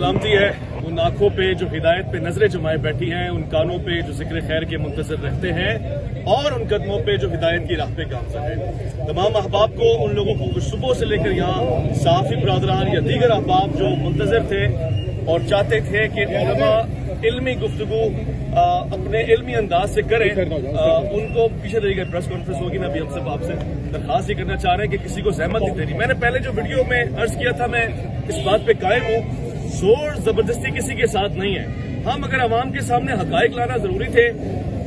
सलामती है उन आंखों पे जो हिदायत पे नजरें जमाए बैठी हैं, उन कानों पे जो जिक्र खैर के मुंतजर रहते हैं और उन कदमों पे जो हिदायत की राह पे गामज़न है। तमाम अहबाब को, उन लोगों को सुबह से लेकर यहाँ साफ़ी बरादरान या दीगर अहबाब जो मुंतजर थे और चाहते थे कि उलमा इल्मी गुफ्तगू अपने इल्मी अंदाज से करें, उनको पीछे तरीके प्रेस कॉन्फ्रेंस होगी ना, अभी हम सब आपसे दरखास्त ये करना चाह रहे हैं कि किसी को जहमत नहीं देनी। मैंने पहले जो वीडियो में अर्ज किया था, मैं इस बात पे कायम हूँ, जोर जबरदस्ती किसी के साथ नहीं है। हम अगर अवाम के सामने हकायक लाना जरूरी थे,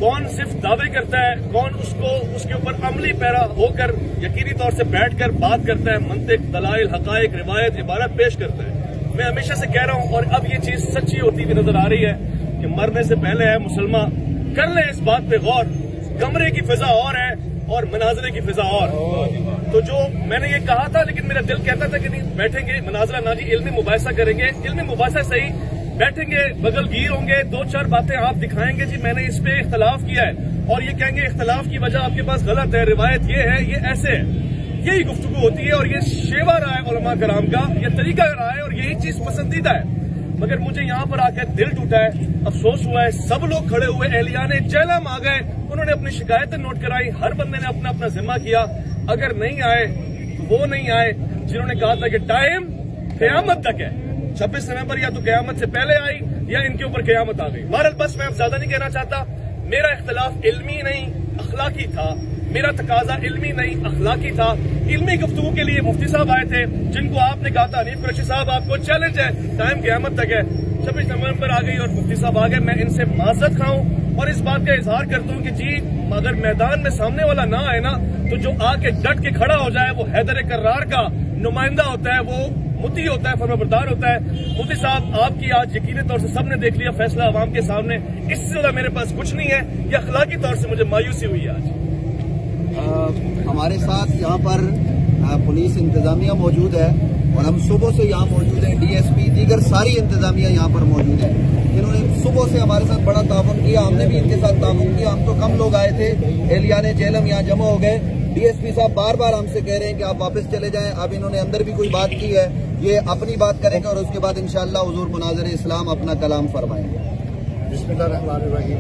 कौन सिर्फ दावे करता है, कौन उसको उसके ऊपर अमली पैरा होकर यकीनी तौर से बैठकर बात करता है, मंतिक, दलाइल, हकायक, रिवायत, इबारत पेश करता है। मैं हमेशा से कह रहा हूं और अब ये चीज सच्ची होती हुई नजर आ रही है कि मरने से पहले है मुसलमान कर ले इस बात पे गौर, कमरे की फिजा और है और मनाजरे की फिजा और। तो जो मैंने ये कहा था, लेकिन मेरा दिल कहता था कि नहीं बैठेंगे मनाजरा ना जी, इल्मी मुबाहिसा करेंगे, इल्मी मुबाहिसा सही, बैठेंगे बगलगीर होंगे, दो चार बातें आप दिखाएंगे जी मैंने इस पे इख्तलाफ किया है और ये कहेंगे इख्तलाफ की वजह आपके पास गलत है, रिवायत ये है, ये ऐसे है। यही गुफ्तगू होती है और ये शेवा रहा है उलमा कराम का, ये तरीका रहा है और यही चीज पसंदीदा है। मगर मुझे यहाँ पर आकर दिल टूटा है, अफसोस हुआ है। सब लोग खड़े हुए, एहलियाने जेलम आ गए, उन्होंने अपनी शिकायतें नोट कराई, हर बंदे ने अपना अपना जिम्मा किया। अगर नहीं आए तो वो नहीं आए जिन्होंने कहा था कि टाइम कयामत तक है, 26 नवंबर या तो कयामत से पहले आई या इनके ऊपर कयामत आ गई। भारत बस मैं अब ज्यादा नहीं कहना चाहता। मेरा इख्तलाफ इल्मी नहीं अखलाकी था, मेरा तकाजा इल्मी नहीं अखलाकी था। इल्मी गुफ्तगू के लिए मुफ्ती साहब आए थे, जिनको आपने कहा था हनीफ कुरैशी साहब आपको चैलेंज है, टाइम क़यामत तक है। 26 नवंबर आ गई और मुफ्ती साहब आ गए। मैं इनसे माजरत खाऊं और इस बात का इजहार करता हूं कि जी अगर मैदान में सामने वाला ना आए ना, तो जो आके डट के खड़ा हो जाए वो हैदर कर्रार का नुमाइंदा होता है, वो मुती होता है, फरमाबरदार होता है। मुफ्ती साहब आपकी आज यकीनी तौर से सबने देख लिया फैसला अवाम के सामने, इससे ज्यादा मेरे पास कुछ नहीं है। ये अखलाकी तौर से मुझे मायूसी हुई है। आज हमारे साथ यहाँ पर पुलिस इंतजामिया मौजूद है और हम सुबह से यहाँ मौजूद हैं। डीएसपी दीगर सारी इंतजामिया यहाँ पर मौजूद है, जिन्होंने सुबह से हमारे साथ बड़ा ताउन किया। हमने भी इनके साथ ताउन किया। हम तो कम लोग आए थे, एहलियाने जेलम यहाँ जमा हो गए। डीएसपी साहब बार बार हमसे कह रहे हैं कि आप वापस चले जाएं। अब इन्होंने अंदर भी कोई बात की है, ये अपनी बात करेंगे और उसके बाद इंशाअल्लाह हुजूर मुनाज़िर इस्लाम अपना कलाम फरमाएंगे। बिस्मिल्लाहिर्रहमानिर्रहीम।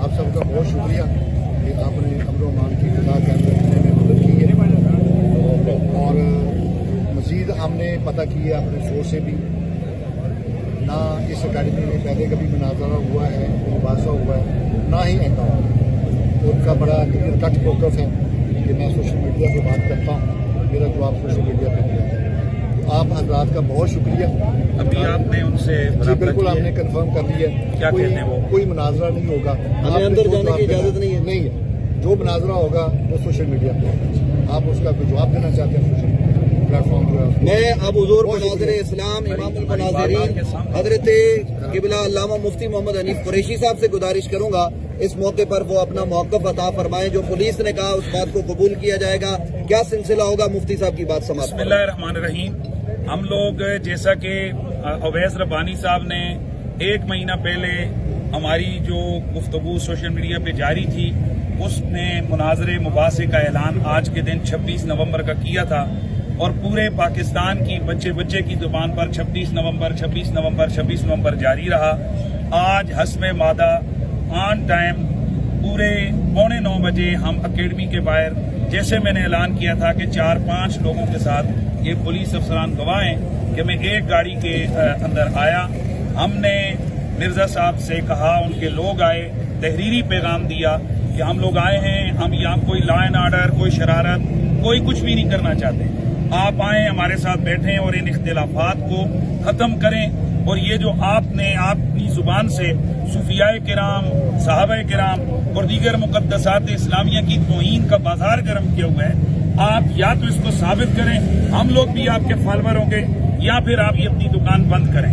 आप सबका बहुत शुक्रिया कि आपने अमर-ओ-अमान की इत्तला के अंदर में मदद की है और मज़ीद हमने पता किया अपने सोर्स से भी। ना इस अकेडमी में पहले कभी मुनाज़रा हुआ है, मुबाहिसा हुआ है, ना ही आइंदा होगा। उनका बड़ा क्लियर कट फोकस है कि मैं सोशल मीडिया पे बात करता हूँ, मेरा जवाब सोशल मीडिया पे दिया है। आप हजरात का बहुत शुक्रिया। अभी आपने उनसे जी बिल्कुल हमने कंफर्म कर लिया, क्या कहते हैं वो? कोई मुनाजरा नहीं होगा, हमें अंदर जाने की इजाजत नहीं है। नहीं है, जो मुनाजरा होगा वो सोशल मीडिया पे आप उसका कोई जवाब देना चाहते हैं सोशल प्लेटफॉर्म जो है। मैं अब हुजूर मुनाज़िर इस्लाम इमामुल मुनाज़िरीन हजरत क़िबला अल्लामा मुफ्ती मोहम्मद हनीफ कुरैशी साहब से गुजारिश करूंगा इस मौके पर वो अपना मौक़िफ़ अता फरमाएं। जो पुलिस ने कहा उस बात को कबूल किया जाएगा। क्या सिलसिला होगा, मुफ्ती साहब की बात समाप्त। बिस्मिल्लाहिर्रहमानिर्रहीम। हम लोग जैसा कि अवैस रब्बानी साहब ने 1 महीना पहले हमारी जो गुफ्तगू सोशल मीडिया पे जारी थी, उसने मुनाज़रे मुबासे का ऐलान आज के दिन 26 नवंबर का किया था और पूरे पाकिस्तान की बच्चे बच्चे की जुबान पर 26 नवंबर 26 नवंबर 26 नवंबर जारी रहा। आज हस्बे मादा ऑन टाइम पूरे 8:45 बजे हम अकेडमी के बाहर, जैसे मैंने ऐलान किया था कि 4-5 लोगों के साथ, ये पुलिस अफसरान गवाह हैं कि मैं एक गाड़ी के अंदर आया। हमने मिर्जा साहब से कहा, उनके लोग आए, तहरीरी पैगाम दिया कि हम लोग आए हैं, हम यहाँ कोई लॉ एंड ऑर्डर, कोई शरारत, कोई कुछ भी नहीं करना चाहते। आप आए, हमारे साथ बैठें और इन इख्तिलाफात को खत्म करें। और ये जो आपने अपनी जुबान से सूफियाए किराम, सहाबाए किराम और दीगर मुकद्दसात इस्लामिया की तौहीन का बाजार गर्म किया हुआ है, आप या तो इसको साबित करें, हम लोग भी आपके फॉलोअर होंगे, या फिर आप ये अपनी दुकान बंद करें।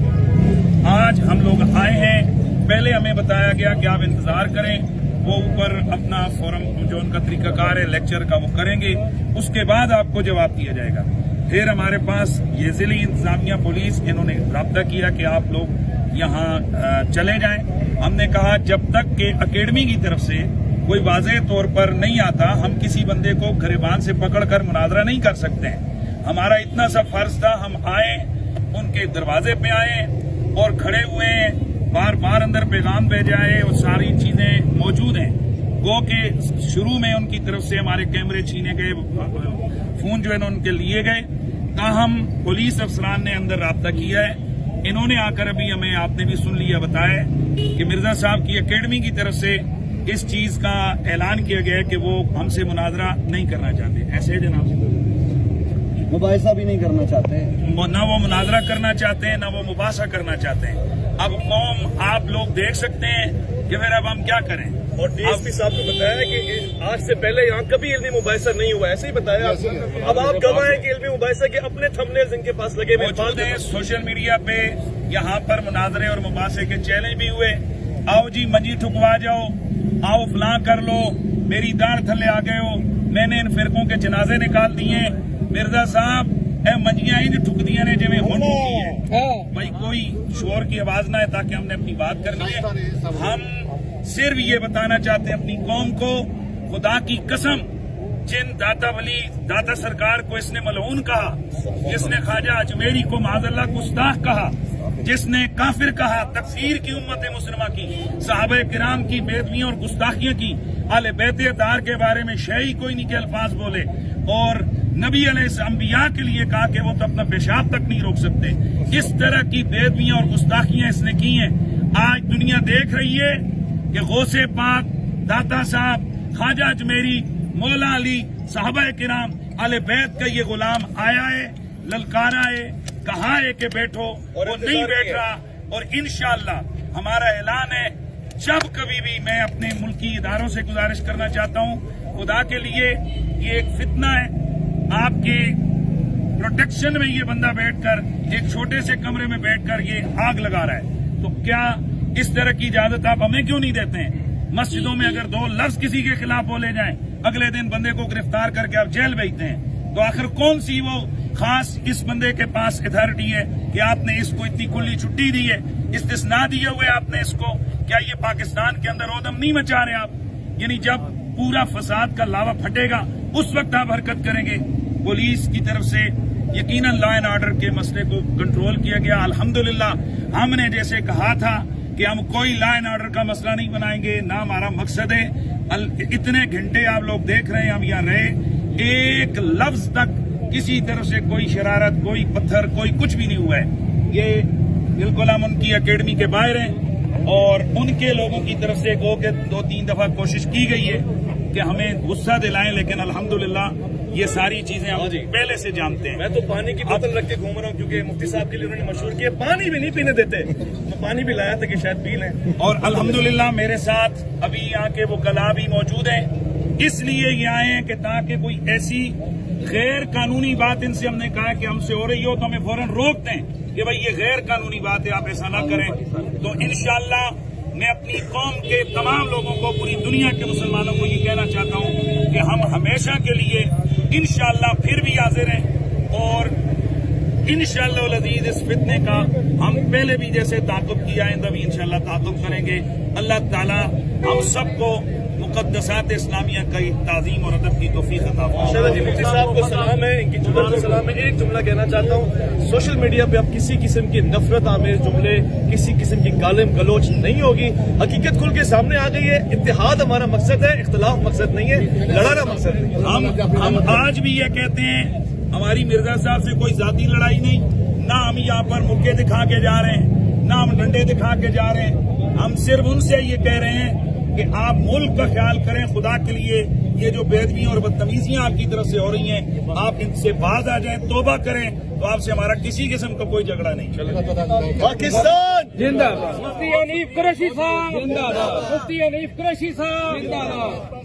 आज हम लोग आए हैं, पहले हमें बताया गया कि आप इंतजार करें, वो ऊपर अपना फोरम जो उनका तरीकाकार है लेक्चर का वो करेंगे, उसके बाद आपको जवाब दिया जाएगा। फिर हमारे पास ये जिली इंतजामिया पुलिस, इन्होंने राब्ता किया कि आप लोग यहाँ चले जाएं। हमने कहा जब तक के अकेडमी की तरफ से कोई वाज़ेह तौर पर नहीं आता, हम किसी बंदे को गिरबान से पकड़कर मुनाजरा नहीं कर सकते हैं। हमारा इतना सा फर्ज था, हम आए उनके दरवाजे पे आए और खड़े हुए हैं, बार बार अंदर पैगाम भेजा है और सारी चीजें मौजूद हैं। गो के शुरू में उनकी तरफ से हमारे कैमरे छीने गए, फोन जो है ना उनके लिए गए, ताहम पुलिस अफसरान ने अंदर राब्ता किया है। इन्होंने आकर अभी हमें, आपने भी सुन लिया, बताया कि मिर्जा साहब की एकेडमी की तरफ से इस चीज का ऐलान किया गया है कि वो हमसे मुनाजरा नहीं करना चाहते। ऐसे है जनाब, मुबाहिसा भी नहीं करना चाहते हैं। ना वो मुनाजरा करना चाहते हैं, ना वो मुबासा करना चाहते हैं। अब कौम, आप लोग देख सकते हैं कि फिर अब हम क्या करें। और डीएसपी साहब को बताया कि आज से पहले यहाँ कभी इल्मी मुबाहिसा नहीं हुआ, ऐसे ही बताया आपको। अब आप गवाह हैं कि इल्मी मुबाहिसा के अपने थंबनेल्स इनके पास लगे हुए मौजूद हैं। सोशल मीडिया पे यहाँ पर मुनाजरे और मुबासे के चैलेंज भी हुए। आओ जी मंजी ठुकवा जाओ, आओ फलां कर लो, मेरी दाढ़ थल्ले आ गए हो, मैंने इन फिरकों के जनाजे निकाल दिए। मिर्जा साहब ए मंजियां इंज ठुकदियां ने जिवें हुण ठुकी है। भाई कोई शोर की आवाज ना है ताकि हमने अपनी बात करनी है। हम सिर्फ ये बताना चाहते हैं अपनी कौम को, खुदा की कसम, जिन दाता वली, दाता सरकार को इसने मलऊन कहा, जिसने ख्वाजा अजमेरी को माज़अल्लाह गुस्ताख कहा, जिसने काफिर कहा, तकफीर की उम्मत मुस्लिमा की, सहाबा किराम की बेदबियां और गुस्ताखियां की, आले बैत अतार के बारे में शई कोई नहीं के अल्फाज बोले, और नबी अंबिया के लिए कहा कि वो तो अपना पेशाब तक नहीं रोक सकते। इस तरह की बेदबियां और गुस्ताखियां इसने की हैं। आज दुनिया देख रही है कि गौसे पाक, दाता साहब, ख्वाजा अजमेरी, मौला अली, साहबा किराम, आले बैत का ये गुलाम आया है, ललकारा है, कहा है कि बैठो, और वो नहीं बैठ रहा। और इंशाअल्लाह हमारा ऐलान है, जब कभी भी, मैं अपने मुल्की इदारों से गुजारिश करना चाहता हूँ, खुदा के लिए ये एक फितना है, आपके प्रोटेक्शन में ये बंदा बैठकर एक छोटे से कमरे में बैठकर ये आग लगा रहा है, तो क्या इस तरह की इजाजत आप हमें क्यों नहीं देते हैं? मस्जिदों में अगर 2 लफ्ज किसी के खिलाफ बोले जाएं, अगले दिन बंदे को गिरफ्तार करके आप जेल भेजते हैं, तो आखिर कौन सी वो खास इस बंदे के पास अथॉरिटी है कि आपने इसको इतनी खुली छुट्टी दी है, इस्तिस्ना दिए हुए आपने इसको? क्या ये पाकिस्तान के अंदर ओदम नहीं मचा रहे आप? यानी जब पूरा फसाद का लावा फटेगा उस वक्त आप हरकत करेंगे। पुलिस की तरफ से यकीनन लॉ एंड ऑर्डर के मसले को कंट्रोल किया गया। अल्हम्दुलिल्लाह हमने जैसे कहा था कि हम कोई लॉ एंड ऑर्डर का मसला नहीं बनाएंगे, ना हमारा मकसद है। इतने घंटे आप लोग देख रहे हैं हम यहाँ रहे, एक लफ्ज तक किसी तरफ से कोई शरारत, कोई पत्थर, कोई कुछ भी नहीं हुआ है। ये बिल्कुल हम उनकी एकेडमी के बाहर हैं और उनके लोगों की तरफ से गो के 2-3 दफा कोशिश की गई है कि हमें गुस्सा दिलाएं, लेकिन अल्हम्दुलिल्लाह ये सारी चीजें हम पहले से जानते हैं। मैं तो पानी की बोतल रख के घूम रहा हूँ क्योंकि मुफ्ती साहब के लिए उन्होंने मशहूर किया पानी भी नहीं पीने देते, तो पानी भी लाया था कि शायद पी लें। और अल्हम्दुलिल्लाह मेरे साथ अभी यहाँ के वकला भी मौजूद हैं, इसलिए ये आए हैं कि ताकि कोई ऐसी गैर कानूनी बात इनसे हमने कहा कि हमसे हो रही हो तो हमें फौरन रोक दें कि भाई ये गैर कानूनी बात है, आप ऐसा ना करें। तो इंशाअल्लाह मैं अपनी कौम के तमाम लोगों को, पूरी दुनिया के मुसलमानों को ये कहना चाहता हूँ कि हम हमेशा के लिए इंशाअल्लाह फिर भी हाजिर हैं और इंशाअल्लाह अल अज़ीज़ इस फितने का हम पहले भी जैसे ताक़ुब किया आइंदा भी इंशाअल्लाह ताक़ुब करेंगे। अल्लाह ताला हम सबको मुक़द्दसात इस्लामिया की ताज़ीम और अदब की तौफ़ीक़ अता फरमाए। जी मुफ्ती साहब को सलाम है, इनकी जुमले को सलाम है। एक जुमला कहना चाहता हूँ, सोशल मीडिया पे अब किसी किस्म की नफरत आमेज जुमले, किसी किस्म की गालिम गलोच नहीं होगी। हकीकत खुल के सामने आ गई है। इत्तेहाद हमारा मकसद है, इख्तिलाफ मकसद नहीं है, लड़ाना मकसद है। हम आज भी ये कहते हैं, हमारी मिर्जा साहब से कोई जाती लड़ाई नहीं, ना हम यहाँ पर मुक्के दिखा के जा रहे हैं, ना हम डंडे दिखा के जा रहे हैं। हम सिर्फ उनसे ये कह रहे हैं कि आप मुल्क का ख्याल करें, खुदा के लिए ये जो बेदबियां और बदतमीजियां आपकी तरफ से हो रही हैं, आप इनसे बाज आ जाएं, तौबा करें, तो आपसे हमारा किसी किस्म का कोई झगड़ा नहीं। पाकिस्तान जिंदाबाद। मुफ्ती हनीफ कुरैशी साहब जिंदाबाद। मुफ्ती हनीफ कुरैशी साहब जिंदाबाद।